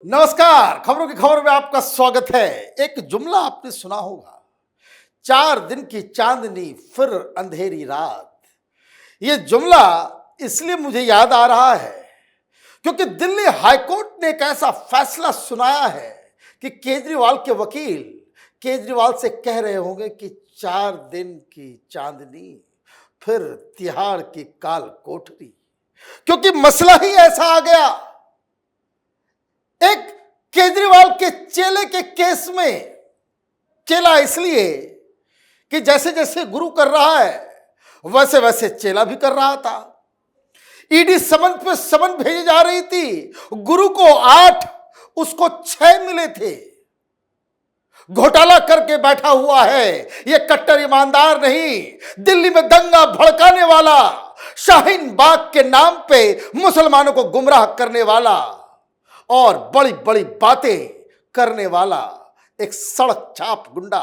नमस्कार। खबरों की खबर में आपका स्वागत है। एक जुमला आपने सुना होगा, 4 दिन की चांदनी फिर अंधेरी रात। ये जुमला इसलिए मुझे याद आ रहा है क्योंकि दिल्ली हाईकोर्ट ने एक ऐसा फैसला सुनाया है कि केजरीवाल के वकील केजरीवाल से कह रहे होंगे कि 4 दिन की चांदनी फिर तिहाड़ की काल कोठरी, क्योंकि मसला ही ऐसा आ गया। एक केजरीवाल के चेले के केस में, चेला इसलिए कि जैसे जैसे गुरु कर रहा है वैसे वैसे चेला भी कर रहा था। ईडी समन पे समन भेजी जा रही थी। गुरु को 8, उसको 6 मिले थे। घोटाला करके बैठा हुआ है। यह कट्टर ईमानदार नहीं, दिल्ली में दंगा भड़काने वाला, शाहीन बाग के नाम पे मुसलमानों को गुमराह करने वाला और बड़ी बड़ी बातें करने वाला एक सड़क छाप गुंडा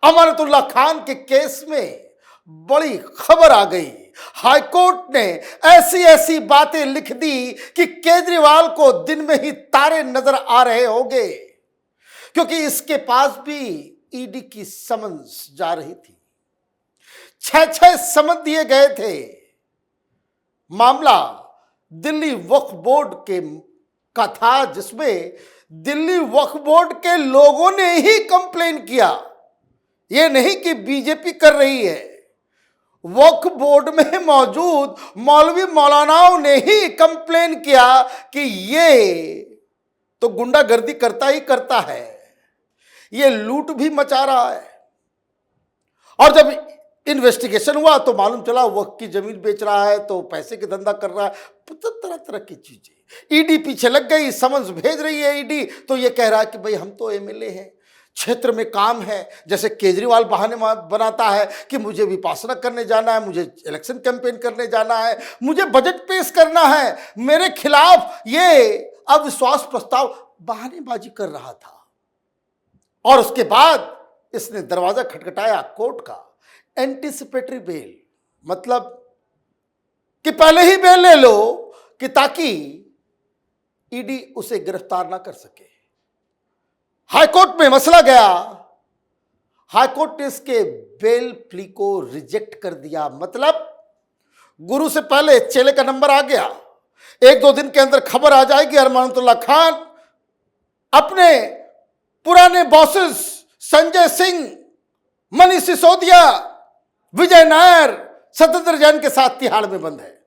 अमानतुल्लाह खान के केस में बड़ी खबर आ गई। हाईकोर्ट ने ऐसी ऐसी बातें लिख दी कि केजरीवाल को दिन में ही तारे नजर आ रहे होंगे, क्योंकि इसके पास भी ईडी की समन्स जा रही थी। 6 समन दिए गए थे। मामला दिल्ली वक्फ बोर्ड का था, जिसमें दिल्ली वक्फ बोर्ड के लोगों ने ही कंप्लेन किया। यह नहीं कि बीजेपी कर रही है। वक्फ बोर्ड में मौजूद मौलवी मौलानाओं ने ही कंप्लेन किया कि ये तो गुंडागर्दी करता ही करता है, ये लूट भी मचा रहा है। और जब इन्वेस्टिगेशन हुआ तो मालूम चला वक्फ की जमीन बेच रहा है, तो पैसे के धंधा कर रहा है, तरह तरह की चीजें। ईडी पीछे लग गई, समन्स भेज रही है ईडी, तो ये कह रहा है कि भाई हम तो एमएलए हैं, क्षेत्र में काम है। जैसे केजरीवाल बहाने बनाता है कि मुझे विपासना करने जाना है, मुझे इलेक्शन कैंपेन करने जाना है, मुझे बजट पेश करना है, मेरे खिलाफ ये अविश्वास प्रस्ताव, बहानेबाजी कर रहा था। और उसके बाद इसने दरवाजा खटखटाया कोर्ट का, एंटीसिपेटरी बेल, मतलब कि पहले ही बेल ले लो कि ताकि ईडी उसे गिरफ्तार ना कर सके। हाईकोर्ट में मसला गया। हाईकोर्ट ने इसके बेल प्ली को रिजेक्ट कर दिया। मतलब गुरु से पहले चेले का नंबर आ गया। 1-2 दिन के अंदर खबर आ जाएगी, अमानतुल्लाह खान अपने पुराने बॉसेस संजय सिंह, मनीष सिसोदिया, विजय नायर, सत्येंद्र जैन के साथ तिहाड़ में बंद है।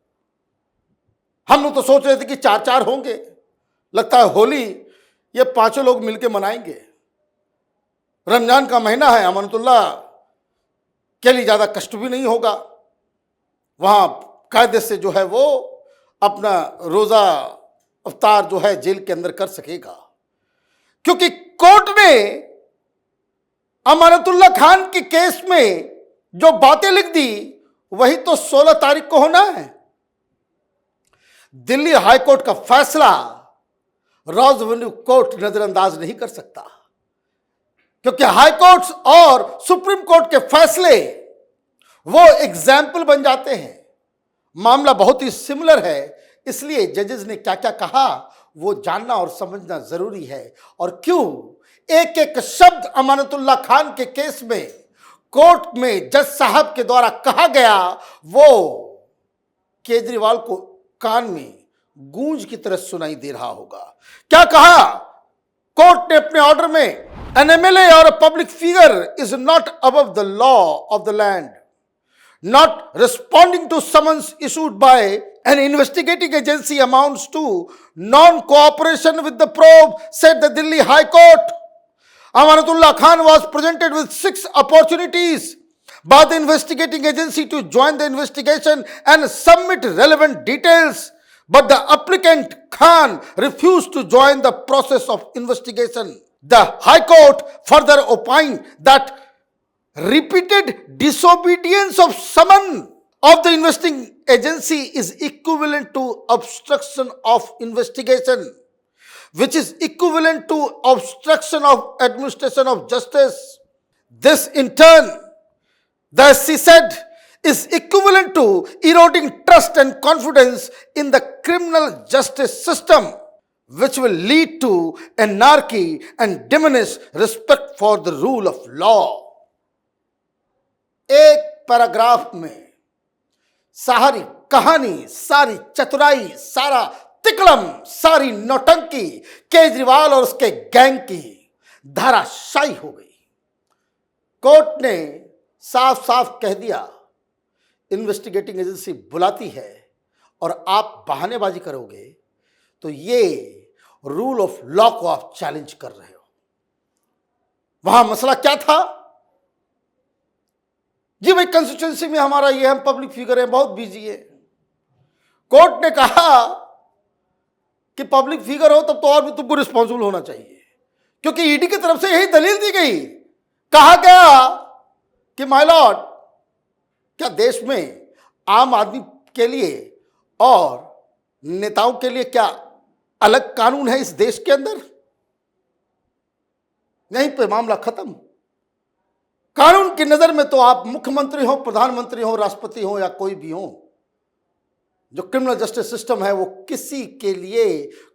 हम लोग तो सोच रहे थे कि 4-4 होंगे। लगता है होली ये 5 लोग मिलकर मनाएंगे। रमजान का महीना है, अमानतुल्लाह के लिए ज्यादा कष्ट भी नहीं होगा। वहां कायदे से जो है वो अपना रोजा अफ्तार जो है जेल के अंदर कर सकेगा, क्योंकि कोर्ट ने अमानतुल्लाह खान के केस में जो बातें लिख दी वही तो 16 तारीख को होना है। दिल्ली हाईकोर्ट का फैसला रॉज एवेन्यू कोर्ट नजरअंदाज नहीं कर सकता, क्योंकि हाईकोर्ट और सुप्रीम कोर्ट के फैसले वो एग्जाम्पल बन जाते हैं। मामला बहुत ही सिमिलर है, इसलिए जजेस ने क्या क्या कहा वो जानना और समझना जरूरी है। और क्यों एक एक शब्द अमानतुल्लाह खान के केस में कोर्ट में जज साहब के द्वारा कहा गया वो केजरीवाल को कान में गूंज की तरह सुनाई दे रहा होगा। क्या कहा कोर्ट ने अपने ऑर्डर में? एन एमएलए और a public figure is not above the law of the land, not responding to summons issued by an investigating agency amounts to non-cooperation with the probe, said the Delhi High Court. Amanatullah Khan was presented with 6 opportunities by the investigating agency to join the investigation and submit relevant details, but the applicant Khan refused to join the process of investigation. The High Court further opined that repeated disobedience of summon of the investigating agency is equivalent to obstruction of investigation, which is equivalent to obstruction of administration of justice. This in turn, the SC said, is equivalent to eroding trust and confidence in the criminal justice system, which will lead to anarchy and diminish respect for the rule of law. एक paragraph में सारी कहानी, सारी चतुराई, सारा तिकड़म, सारी नौटंकी केजरीवाल और उसके गैंग की धाराशायी हो गई। कोर्ट ने साफ साफ कह दिया, इन्वेस्टिगेटिंग एजेंसी बुलाती है और आप बहानेबाजी करोगे तो ये रूल ऑफ लॉ को आप चैलेंज कर रहे हो। वहां मसला क्या था? जी भाई, कंस्टिट्यूंसी में हमारा ये, हम पब्लिक फिगर है, बहुत बिजी है। कोर्ट ने कहा कि पब्लिक फिगर हो तब तो और भी तुमको रिस्पॉन्सिबल होना चाहिए, क्योंकि ईडी की तरफ से यही दलील दी गई। कहा गया कि माय लॉर्ड, क्या देश में आम आदमी के लिए और नेताओं के लिए क्या अलग कानून है इस देश के अंदर? यहीं पे मामला खत्म। कानून की नजर में तो आप मुख्यमंत्री हो, प्रधानमंत्री हो, राष्ट्रपति हो या कोई भी हो, जो क्रिमिनल जस्टिस सिस्टम है वो किसी के लिए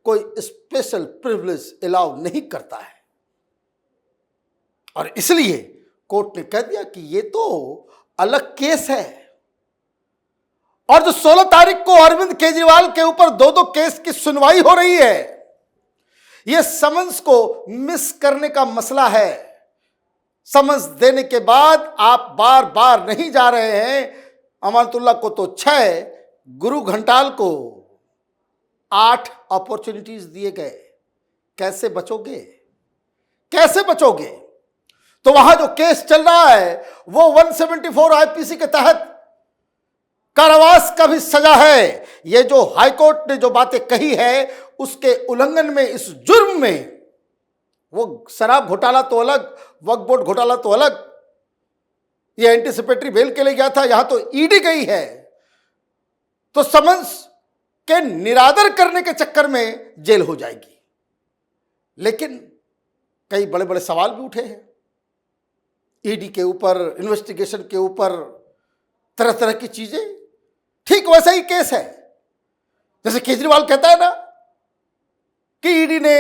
कोई स्पेशल प्रिविलेज अलाउ नहीं करता है। और इसलिए कोर्ट ने कह दिया कि ये तो अलग केस है। और जो 16 तारीख को अरविंद केजरीवाल के ऊपर 2-2 केस की सुनवाई हो रही है, यह समन्स को मिस करने का मसला है। समन्स देने के बाद आप बार बार नहीं जा रहे हैं। अमानतुल्लाह को तो 6, गुरु घंटाल को 8 अपॉर्चुनिटीज दिए गए। कैसे बचोगे? कैसे बचोगे? तो वहां जो केस चल रहा है वो 174 आईपीसी के तहत कारावास का भी सजा है। ये जो हाईकोर्ट ने जो बातें कही है उसके उल्लंघन में, इस जुर्म में, वो शराब घोटाला तो अलग, वक्फ बोर्ड घोटाला तो अलग, ये एंटीसिपेटरी बेल के लिए गया था, यहां तो ईडी गई है। तो समन्स के निरादर करने के चक्कर में जेल हो जाएगी। लेकिन कई बड़े बड़े सवाल भी उठे हैं ईडी के ऊपर, इन्वेस्टिगेशन के ऊपर, तरह तरह की चीजें। ठीक वैसा ही केस है जैसे केजरीवाल कहता है ना कि ईडी ने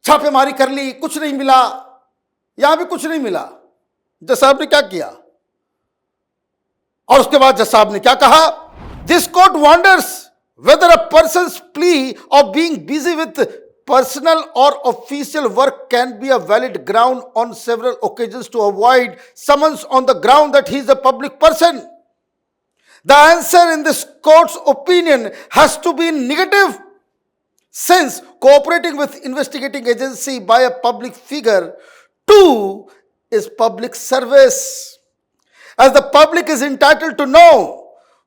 छापेमारी कर ली, कुछ नहीं मिला। यहां भी कुछ नहीं मिला। जज साहब ने क्या किया और उसके बाद जज साहब ने क्या कहा? This court wonders whether a person's plea of being busy with personal or official work can be a valid ground on several occasions to avoid summons on the ground that he is a public person. The answer in this court's opinion has to be negative, since cooperating with investigating agency by a public figure too is public service, as the public is entitled to know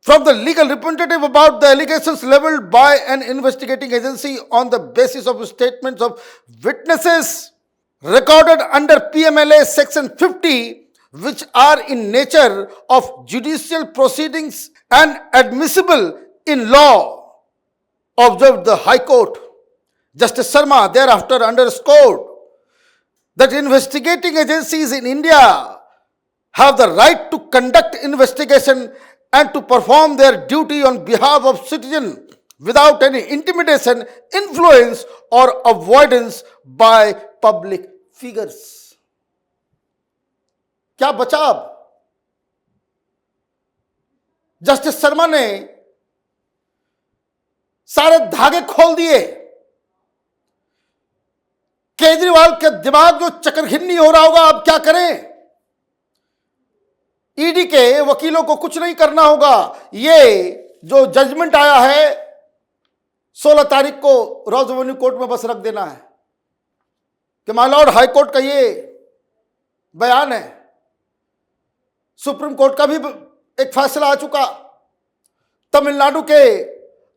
from the legal representative about the allegations leveled by an investigating agency on the basis of statements of witnesses recorded under PMLA section 50, which are in nature of judicial proceedings and admissible in law, observed the High Court. Justice Sharma thereafter underscored that investigating agencies in India have the right to conduct investigation and to perform their duty on behalf of citizens without any intimidation, influence or avoidance by public figures. क्या बचा अब? Justice Sharma ने सारे धागे खोल दिए। केजरीवाल के दिमाग जो चक्करघिन्नी हो रहा होगा, अब क्या करें? ईडी के वकीलों को कुछ नहीं करना होगा। ये जो जजमेंट आया है 16 तारीख को रॉज एवेन्यू कोर्ट में बस रख देना है कि माय लॉर्ड, हाई कोर्ट का ये बयान है। सुप्रीम कोर्ट का भी एक फैसला आ चुका। तमिलनाडु के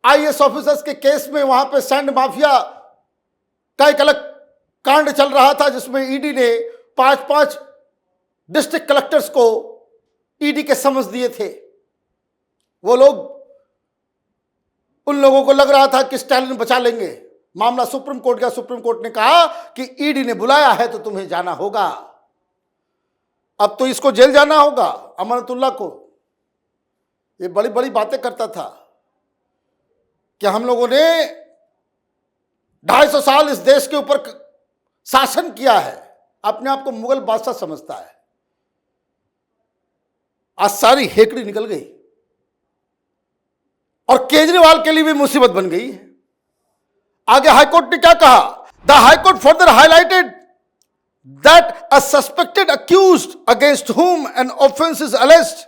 आईएएस ऑफिसर्स के केस में वहां पे सैंड माफिया का एक अलग कांड चल रहा था, जिसमें ईडी ने 5-5 डिस्ट्रिक्ट कलेक्टर्स को ईडी के समझ दिए थे। वो लोग, उन लोगों को लग रहा था कि स्टालिन बचा लेंगे। मामला सुप्रीम कोर्ट गया। सुप्रीम कोर्ट ने कहा कि ईडी ने बुलाया है तो तुम्हें जाना होगा। अब तो इसको जेल जाना होगा, अमानतुल्लाह को। ये बड़ी बड़ी बातें करता था कि हम लोगों ने 250 साल इस देश के ऊपर शासन किया है, अपने आप को मुगल बादशाह समझता है। आज सारी हेकड़ी निकल गई और केजरीवाल के लिए भी मुसीबत बन गई है। आगे हाईकोर्ट ने क्या कहा? The high court further highlighted that a suspected accused against whom an offense is alleged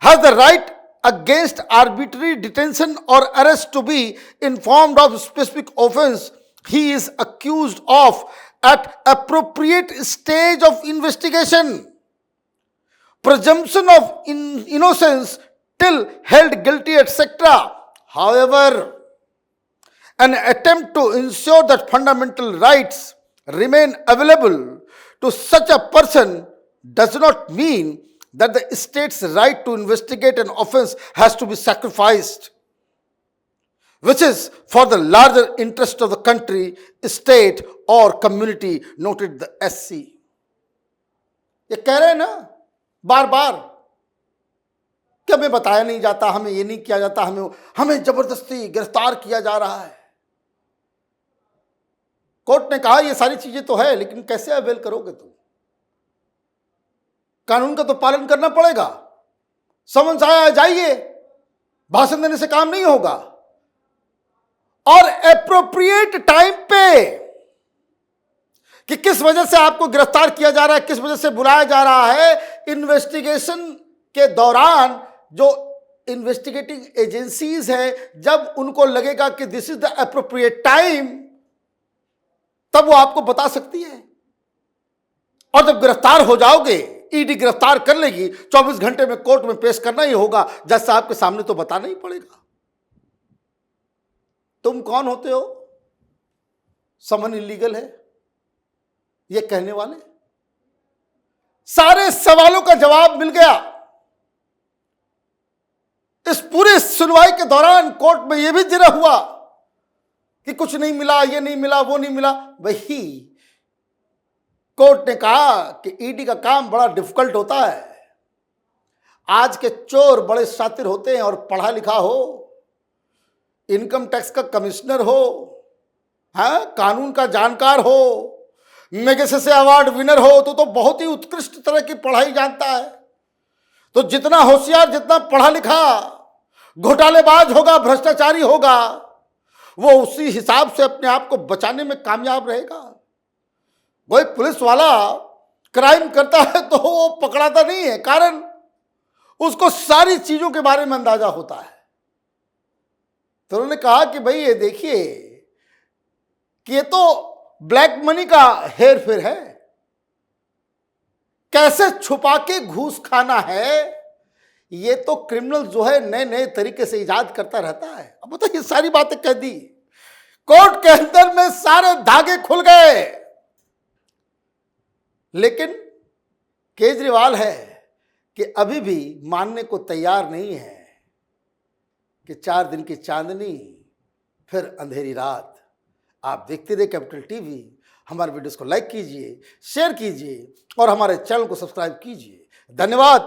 has the right against arbitrary detention or arrest to be informed of specific offense he is accused of at appropriate stage of investigation. Presumption of innocence till held guilty, etc. However, an attempt to ensure that fundamental rights remain available to such a person does not mean that the state's right to investigate an offense has to be sacrificed, which is for the larger interest of the country, state or community, noted the SC. ये कह रहे हैं ना बार बार कि हमें बताया नहीं जाता, हमें ये नहीं किया जाता, हमें जबरदस्ती गिरफ्तार किया जा रहा है। कोर्ट ने कहा ये सारी चीजें तो है, लेकिन कैसे अवेल करोगे तुम? कानून का तो पालन करना पड़ेगा। समझ आया जाइए, भाषण देने से काम नहीं होगा। और एप्रोप्रिएट टाइम पे कि किस वजह से आपको गिरफ्तार किया जा रहा है, किस वजह से बुलाया जा रहा है, इन्वेस्टिगेशन के दौरान जो इन्वेस्टिगेटिंग एजेंसीज है, जब उनको लगेगा कि this is the appropriate time, तब वो आपको बता सकती है। और जब गिरफ्तार हो जाओगे, ईडी गिरफ्तार कर लेगी, 24 घंटे में कोर्ट में पेश करना ही होगा, जज साहब के सामने तो बताना ही पड़ेगा। तुम कौन होते हो समन इलीगल है ये कहने वाले? सारे सवालों का जवाब मिल गया। इस पूरी सुनवाई के दौरान कोर्ट में यह भी जिरा हुआ कि कुछ नहीं मिला, ये नहीं मिला, वो नहीं मिला। वही कोर्ट ने कहा कि ईडी का काम बड़ा डिफिकल्ट होता है। आज के चोर बड़े शातिर होते हैं और पढ़ा लिखा हो, इनकम टैक्स का कमिश्नर हो, हाँ, कानून का जानकार हो, मैगसेसे अवार्ड विनर हो, तो बहुत ही उत्कृष्ट तरह की पढ़ाई जानता है। तो जितना होशियार, जितना पढ़ा लिखा घोटालेबाज होगा, भ्रष्टाचारी होगा, वो उसी हिसाब से अपने आप को बचाने में कामयाब रहेगा। वही पुलिस वाला क्राइम करता है तो वो पकड़ाता नहीं है, कारण उसको सारी चीजों के बारे में अंदाजा होता है। तो उन्होंने कहा कि भाई ये देखिए कि ये तो ब्लैक मनी का हेर फेर है, कैसे छुपा के घूस खाना है, ये तो क्रिमिनल जो है नए नए तरीके से इजाद करता रहता है। अब बताइए, सारी बातें कह दी, कोर्ट के अंदर में सारे धागे खुल गए, लेकिन केजरीवाल है कि अभी भी मानने को तैयार नहीं है कि 4 दिन की चांदनी फिर अंधेरी रात। आप देखते रहिए कैपिटल टीवी। हमारे वीडियोस को लाइक कीजिए, शेयर कीजिए और हमारे चैनल को सब्सक्राइब कीजिए। धन्यवाद।